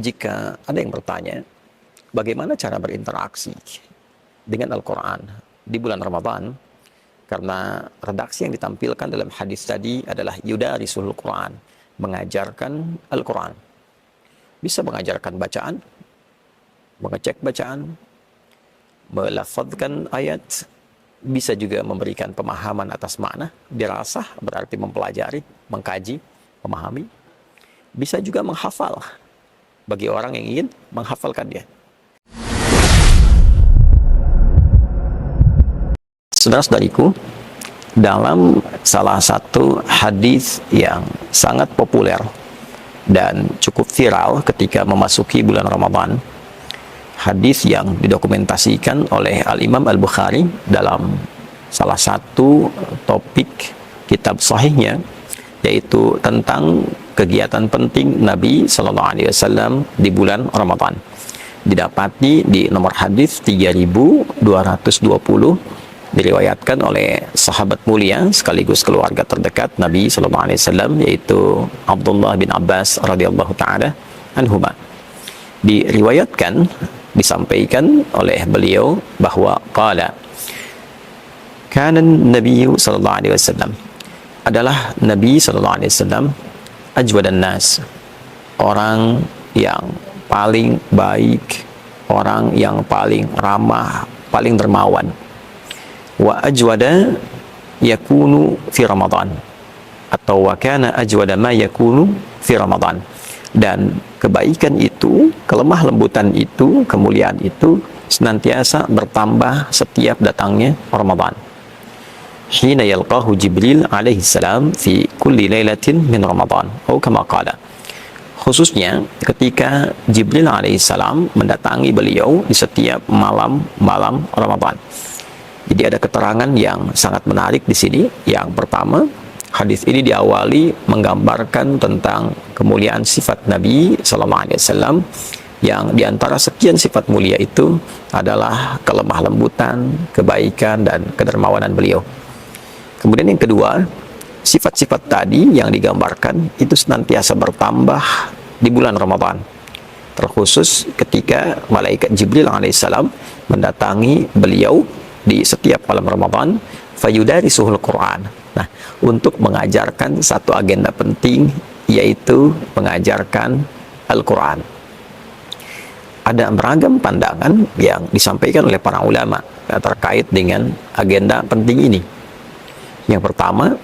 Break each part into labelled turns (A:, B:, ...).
A: Jika ada yang bertanya, bagaimana cara berinteraksi dengan Al-Quran di bulan Ramadan? Karena redaksi yang ditampilkan dalam hadis tadi adalah yudarisul Quran, mengajarkan Al-Quran. Bisa mengajarkan bacaan, mengecek bacaan, melafadzkan ayat, bisa juga memberikan pemahaman atas makna, dirasah berarti mempelajari, mengkaji, memahami. Bisa juga menghafal, bagi orang yang ingin menghafalkannya. Saudara-saudariku, dalam salah satu hadis yang sangat populer dan cukup viral ketika memasuki bulan Ramadan, hadis yang didokumentasikan oleh Al-Imam Al-Bukhari dalam salah satu topik kitab sahihnya, yaitu tentang kegiatan penting Nabi Sallallahu Alaihi Wasallam di bulan Ramadan. Didapati di nomor hadis 3220, diriwayatkan oleh sahabat mulia sekaligus keluarga terdekat Nabi Sallallahu Alaihi Wasallam, yaitu Abdullah bin Abbas radhiyallahu taala anhuma. Diriwayatkan, disampaikan oleh beliau bahwa qala kana Nabi Sallallahu Alaihi Wasallam, adalah Nabi Sallallahu Alaihi Wasallam ajwadan nas, orang yang paling baik, orang yang paling ramah, paling dermawan. Wa ajwada yakunu fi Ramadan, atau wa kana ajwada ma yakunu fi Ramadan. Dan kebaikan itu, kelemah lembutan itu, kemuliaan itu senantiasa bertambah setiap datangnya Ramadan. Hina yalqahu Jibril alaihi salam fi kulli lailatin min Ramadan, atau kama qala, khususnya ketika Jibril alaihi salam mendatangi beliau di setiap malam-malam Ramadan. Jadi ada keterangan yang sangat menarik di sini. Yang pertama, hadis ini diawali menggambarkan tentang kemuliaan sifat Nabi sallallahu alaihi wasallam, yang diantara sekian sifat mulia itu adalah kelemah lembutan, kebaikan, dan kedermawanan beliau. Kemudian yang kedua, sifat-sifat tadi yang digambarkan itu senantiasa bertambah di bulan Ramadan, terkhusus ketika malaikat Jibril alaihissalam mendatangi beliau di setiap malam Ramadan, fayudarisuhul Quran. Nah, untuk mengajarkan satu agenda penting, yaitu mengajarkan Al-Quran. Ada beragam pandangan yang disampaikan oleh para ulama terkait dengan agenda penting ini. Yang pertama,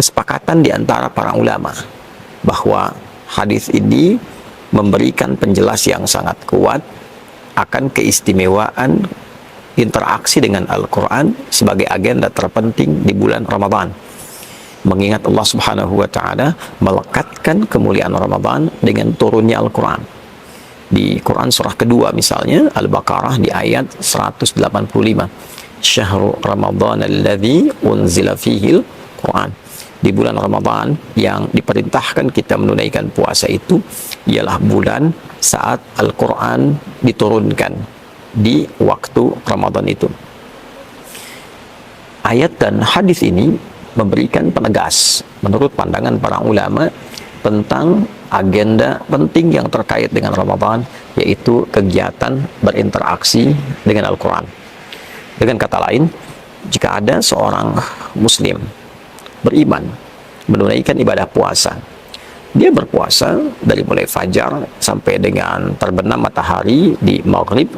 A: kesepakatan di antara para ulama bahwa hadis ini memberikan penjelas yang sangat kuat akan keistimewaan interaksi dengan Al-Quran sebagai agenda terpenting di bulan Ramadan. Mengingat Allah Subhanahu wa Ta'ala melekatkan kemuliaan Ramadan dengan turunnya Al-Quran. Di Quran surah kedua misalnya, Al-Baqarah di ayat 185, Syahrul Ramadan alladzi unzila fihil Quran. Di bulan Ramadan yang diperintahkan kita menunaikan puasa itu ialah bulan saat Al-Quran diturunkan di waktu Ramadan itu. Ayat dan hadis ini memberikan penegas menurut pandangan para ulama tentang agenda penting yang terkait dengan Ramadan, yaitu kegiatan berinteraksi dengan Al-Quran. Dengan kata lain, jika ada seorang muslim beriman menunaikan ibadah puasa, dia berpuasa dari mulai fajar sampai dengan terbenam matahari di maghrib,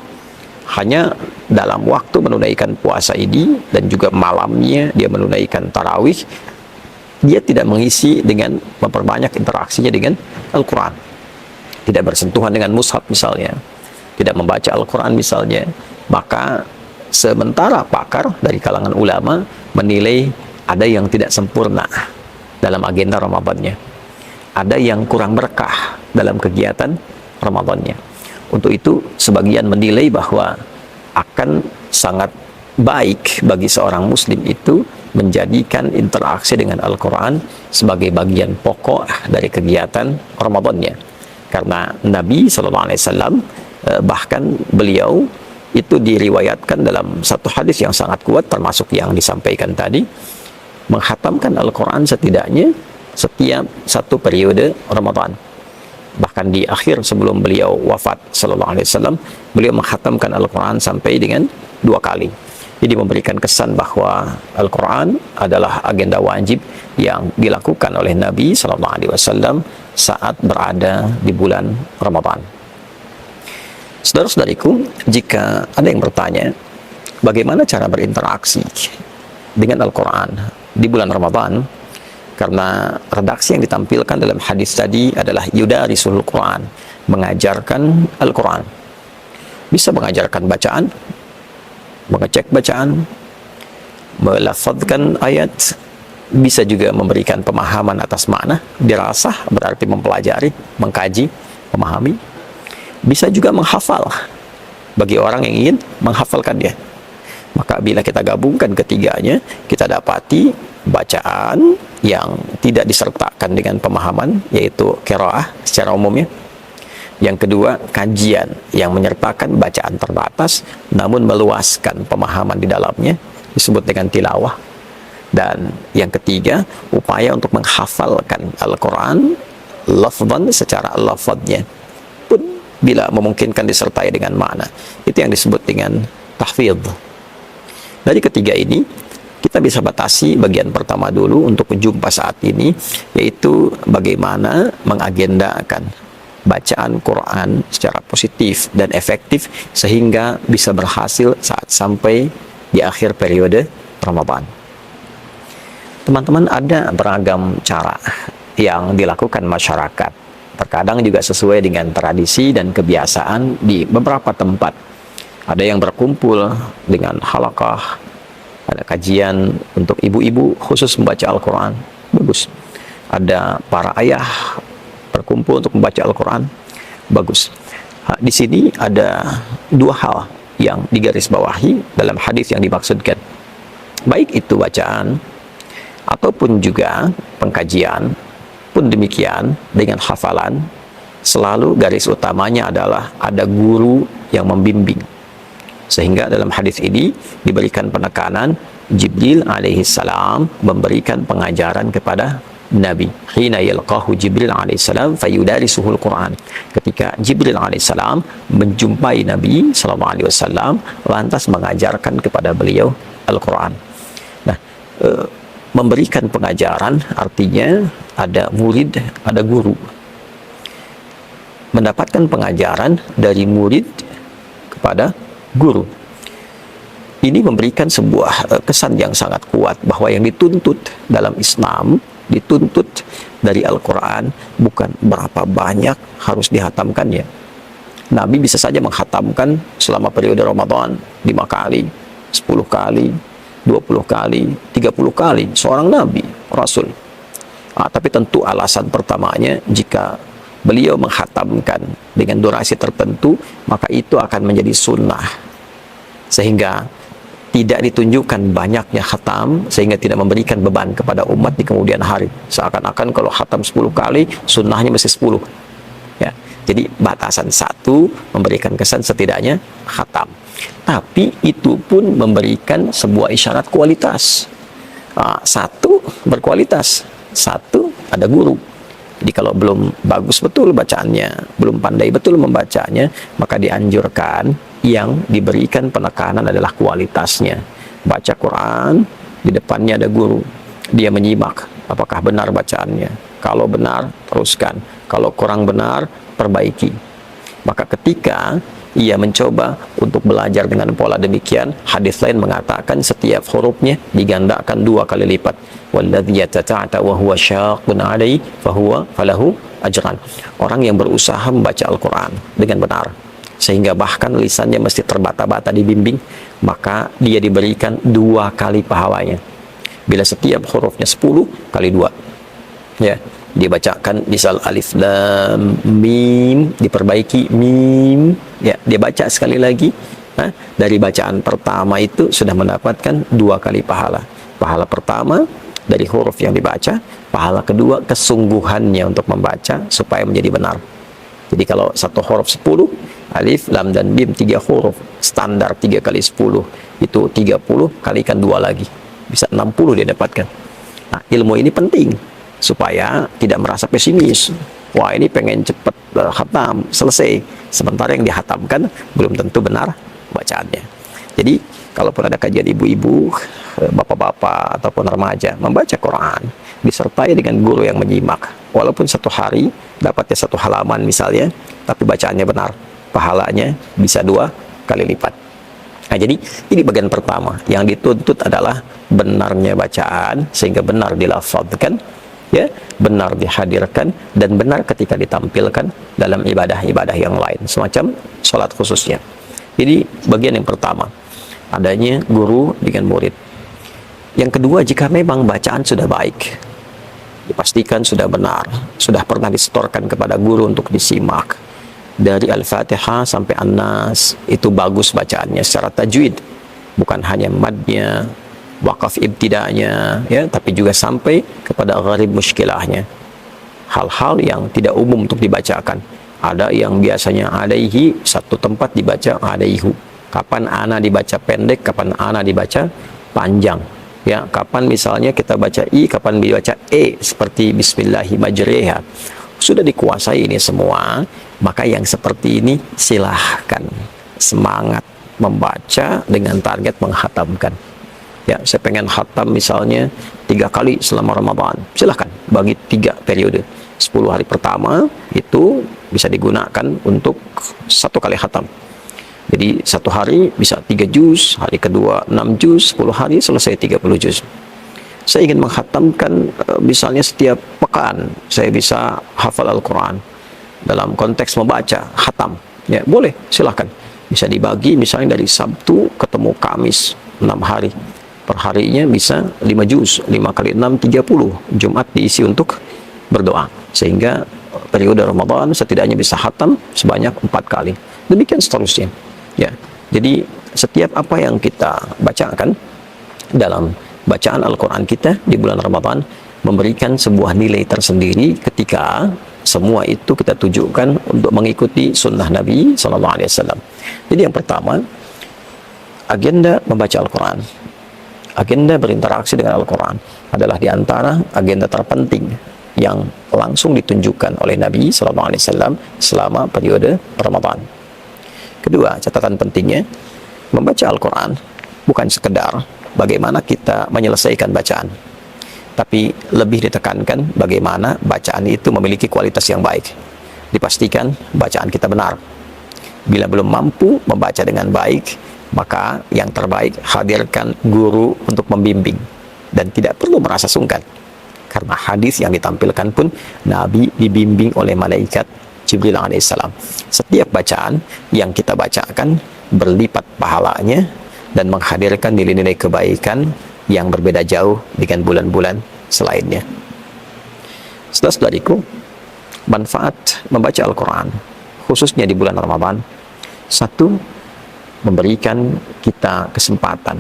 A: hanya dalam waktu menunaikan puasa ini dan juga malamnya dia menunaikan tarawih, dia tidak mengisi dengan memperbanyak interaksinya dengan Al-Quran, tidak bersentuhan dengan mushaf misalnya, tidak membaca Al-Quran misalnya, maka sementara pakar dari kalangan ulama menilai ada yang tidak sempurna dalam agenda Ramadannya, ada yang kurang berkah dalam kegiatan Ramadannya. Untuk itu, sebagian menilai bahwa akan sangat baik bagi seorang muslim itu menjadikan interaksi dengan Al-Quran sebagai bagian pokok dari kegiatan Ramadannya. Karena Nabi SAW, bahkan beliau itu diriwayatkan dalam satu hadis yang sangat kuat, termasuk yang disampaikan tadi, menghatamkan Al-Quran setidaknya setiap satu periode Ramadan. Bahkan di akhir sebelum beliau wafat sallallahu alaihi wasallam, beliau menghatamkan Al-Quran sampai dengan 2 kali. Jadi memberikan kesan bahwa Al-Quran adalah agenda wajib yang dilakukan oleh Nabi sallallahu alaihi wasallam saat berada di bulan Ramadan. Saudara-saudariku, jika ada yang bertanya, bagaimana cara berinteraksi dengan Al-Quran di bulan Ramadan? Karena redaksi yang ditampilkan dalam hadis tadi adalah yudarisul Quran, mengajarkan Al-Quran. Bisa mengajarkan bacaan, mengecek bacaan, melafadzkan ayat, bisa juga memberikan pemahaman atas makna, dirasah berarti mempelajari, mengkaji, memahami. Bisa juga menghafal bagi orang yang ingin menghafalkannya. Maka bila kita gabungkan ketiganya, kita dapati bacaan yang tidak disertakan dengan pemahaman, yaitu qiraah secara umumnya. Yang kedua, kajian yang menyertakan bacaan terbatas namun meluaskan pemahaman di dalamnya, disebut dengan tilawah. Dan yang ketiga, upaya untuk menghafalkan Al-Quran lafzan secara lafadznya pun bila memungkinkan disertai dengan makna. Itu yang disebut dengan tahfidz. Dari ketiga ini, kita bisa batasi bagian pertama dulu untuk jumpa saat ini, yaitu bagaimana mengagendakan bacaan Quran secara positif dan efektif sehingga bisa berhasil saat sampai di akhir periode Ramadan. Teman-teman, ada beragam cara yang dilakukan masyarakat. Terkadang juga sesuai dengan tradisi dan kebiasaan di beberapa tempat. Ada yang berkumpul dengan halaqah, ada kajian untuk ibu-ibu khusus membaca Al-Quran, bagus. Ada para ayah berkumpul untuk membaca Al-Quran, bagus. Di sini ada 2 hal yang digarisbawahi dalam hadis yang dimaksudkan. Baik itu bacaan ataupun juga pengkajian pun demikian dengan hafalan, selalu garis utamanya adalah ada guru yang membimbing. Sehingga dalam hadis ini diberikan penekanan Jibril alaihissalam memberikan pengajaran kepada Nabi. Hina yalqahu Jibril alaihissalam fayudarisuhul Quran. Ketika Jibril alaihissalam menjumpai Nabi sallallahu alaihi wasallam, lantas mengajarkan kepada beliau Al-Quran. Nah, memberikan pengajaran artinya ada murid, ada guru. Mendapatkan pengajaran dari murid kepada guru. Ini memberikan sebuah kesan yang sangat kuat bahwa yang dituntut dalam Islam, dituntut dari Al-Quran bukan berapa banyak harus dihatamkannya. Nabi bisa saja menghatamkan selama periode Ramadan 5 kali, 10 kali, 20 kali, 30 kali, seorang Nabi, Rasul. Tapi tentu alasan pertamanya, jika beliau menghatamkan dengan durasi tertentu, maka itu akan menjadi sunnah, sehingga tidak ditunjukkan banyaknya khatam, sehingga tidak memberikan beban kepada umat di kemudian hari. Seakan-akan kalau khatam 10 kali, sunnahnya mesti 10. Ya, jadi batasan 1 memberikan kesan setidaknya khatam. Tapi itu pun memberikan sebuah isyarat kualitas. 1 berkualitas, 1 ada guru. Jadi kalau belum bagus betul bacaannya, belum pandai betul membacanya, maka dianjurkan yang diberikan penekanan adalah kualitasnya. Baca Quran, di depannya ada guru. Dia menyimak apakah benar bacaannya. Kalau benar, teruskan. Kalau kurang benar, perbaiki. Maka ketika ia mencoba untuk belajar dengan pola demikian, hadis lain mengatakan setiap hurufnya digandakan 2 kali lipat. Walladzi yatata'ata wa huwa syaqqun 'alaihi falahu ajran. Orang yang berusaha membaca Al-Quran dengan benar, sehingga bahkan lisannya mesti terbata-bata dibimbing, maka dia diberikan 2 kali pahalanya. Bila setiap hurufnya 10 kali 2, ya, dibacakan misal alif lam mim, diperbaiki mim, ya, dia baca sekali lagi. Dari bacaan pertama itu sudah mendapatkan 2 kali pahala. Pahala pertama dari huruf yang dibaca, pahala kedua kesungguhannya untuk membaca supaya menjadi benar. Jadi kalau 1 huruf 10, alif, lam, dan mim 3 huruf, standar 3 kali 10, itu 30, kalikan 2 lagi, bisa 60 dia dapatkan. Nah, ilmu ini penting supaya tidak merasa pesimis. Wah, ini pengen cepet khatam, selesai. Sementara yang dihatamkan belum tentu benar bacaannya. Jadi, kalaupun ada kajian ibu-ibu, bapak-bapak, ataupun remaja membaca Quran, disertai dengan guru yang menyimak, walaupun satu hari dapatnya satu halaman misalnya, tapi bacaannya benar, pahalanya bisa 2 kali lipat. Nah, jadi ini bagian pertama. Yang dituntut adalah benarnya bacaan, sehingga benar dilafadzkan, ya, benar dihadirkan, dan benar ketika ditampilkan dalam ibadah-ibadah yang lain, semacam sholat khususnya. Jadi bagian yang pertama, adanya guru dengan murid. Yang kedua, jika memang bacaan sudah baik, dipastikan sudah benar, sudah pernah disetorkan kepada guru untuk disimak, dari Al-Fatihah sampai An-Nas, itu bagus bacaannya secara tajwid, bukan hanya madnya, wakaf ibtidanya, ya, tapi juga sampai kepada gharib muskilahnya, hal-hal yang tidak umum untuk dibacakan. Ada yang biasanya alaihi, satu tempat dibaca alaihu, kapan ana dibaca pendek, kapan ana dibaca panjang, ya, kapan misalnya kita baca i, kapan dibaca e, seperti bismillahi majriha. Sudah dikuasai ini semua, maka yang seperti ini silahkan semangat membaca dengan target menghatamkan. Ya, saya pengen khatam misalnya 3 kali selama Ramadan, silahkan bagi 3 periode. 10 hari pertama itu bisa digunakan untuk 1 kali khatam. Jadi 1 hari bisa 3 juz, hari kedua 6 juz, 10 hari selesai 30 juz. Saya ingin menghatamkan misalnya setiap pekan saya bisa hafal Al-Quran dalam konteks membaca khatam, ya boleh, silahkan. Bisa dibagi misalnya dari Sabtu ketemu Kamis 6 hari, per harinya bisa 5 juz, 5 kali 6 30. Jumat diisi untuk berdoa, sehingga periode Ramadan setidaknya bisa khatam sebanyak 4 kali, demikian seterusnya, ya. Jadi setiap apa yang kita bacakan dalam bacaan Al-Quran kita di bulan Ramadan memberikan sebuah nilai tersendiri ketika semua itu kita tujukan untuk mengikuti sunnah Nabi SAW. Jadi yang pertama, agenda membaca Al-Quran, agenda berinteraksi dengan Al-Quran adalah diantara agenda terpenting yang langsung ditunjukkan oleh Nabi SAW selama periode Ramadan. Kedua, catatan pentingnya, membaca Al-Quran bukan sekedar bagaimana kita menyelesaikan bacaan, tapi lebih ditekankan bagaimana bacaan itu memiliki kualitas yang baik. Dipastikan bacaan kita benar. Bila belum mampu membaca dengan baik, maka yang terbaik hadirkan guru untuk membimbing, dan tidak perlu merasa sungkan, karena hadis yang ditampilkan pun Nabi dibimbing oleh malaikat Jibril alaihissalam. Setiap bacaan yang kita bacakan berlipat pahalanya dan menghadirkan nilai-nilai kebaikan yang berbeda jauh dengan bulan-bulan selainnya. Saudara-saudariku, manfaat membaca Al-Quran khususnya di bulan Ramadan, 1, memberikan kita kesempatan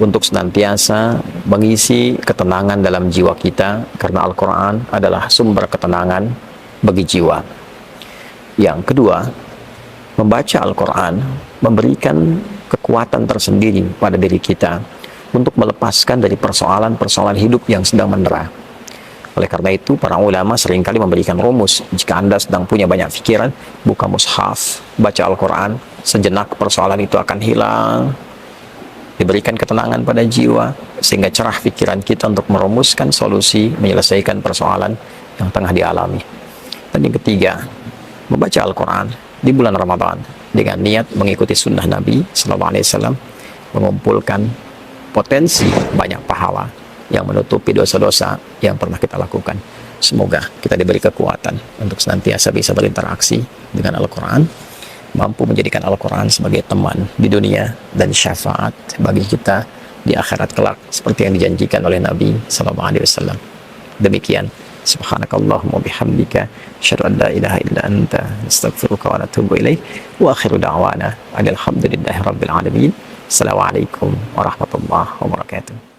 A: untuk senantiasa mengisi ketenangan dalam jiwa kita, karena Al-Quran adalah sumber ketenangan bagi jiwa. Yang kedua, membaca Al-Quran memberikan kekuatan tersendiri pada diri kita untuk melepaskan dari persoalan-persoalan hidup yang sedang mendera. Oleh karena itu, para ulama seringkali memberikan rumus. Jika Anda sedang punya banyak pikiran, buka mushaf, baca Al-Quran, sejenak persoalan itu akan hilang, diberikan ketenangan pada jiwa, sehingga cerah pikiran kita untuk merumuskan solusi, menyelesaikan persoalan yang tengah dialami. Dan yang ketiga, membaca Al-Quran di bulan Ramadan dengan niat mengikuti sunnah Nabi SAW, mengumpulkan potensi banyak pahala yang menutupi dosa-dosa yang pernah kita lakukan. Semoga kita diberi kekuatan untuk senantiasa bisa berinteraksi dengan Al-Quran, mampu menjadikan Al-Quran sebagai teman di dunia dan syafaat bagi kita di akhirat kelak, seperti yang dijanjikan oleh Nabi SAW. Demikian. Subhanakallahumma bihamdika asyhadu an la ilaha illa anta astaghfiruka wa atubu ilaik wa akhiru da'wana alhamdulillahi rabbil alamin. Assalamualaikum warahmatullahi wabarakatuh.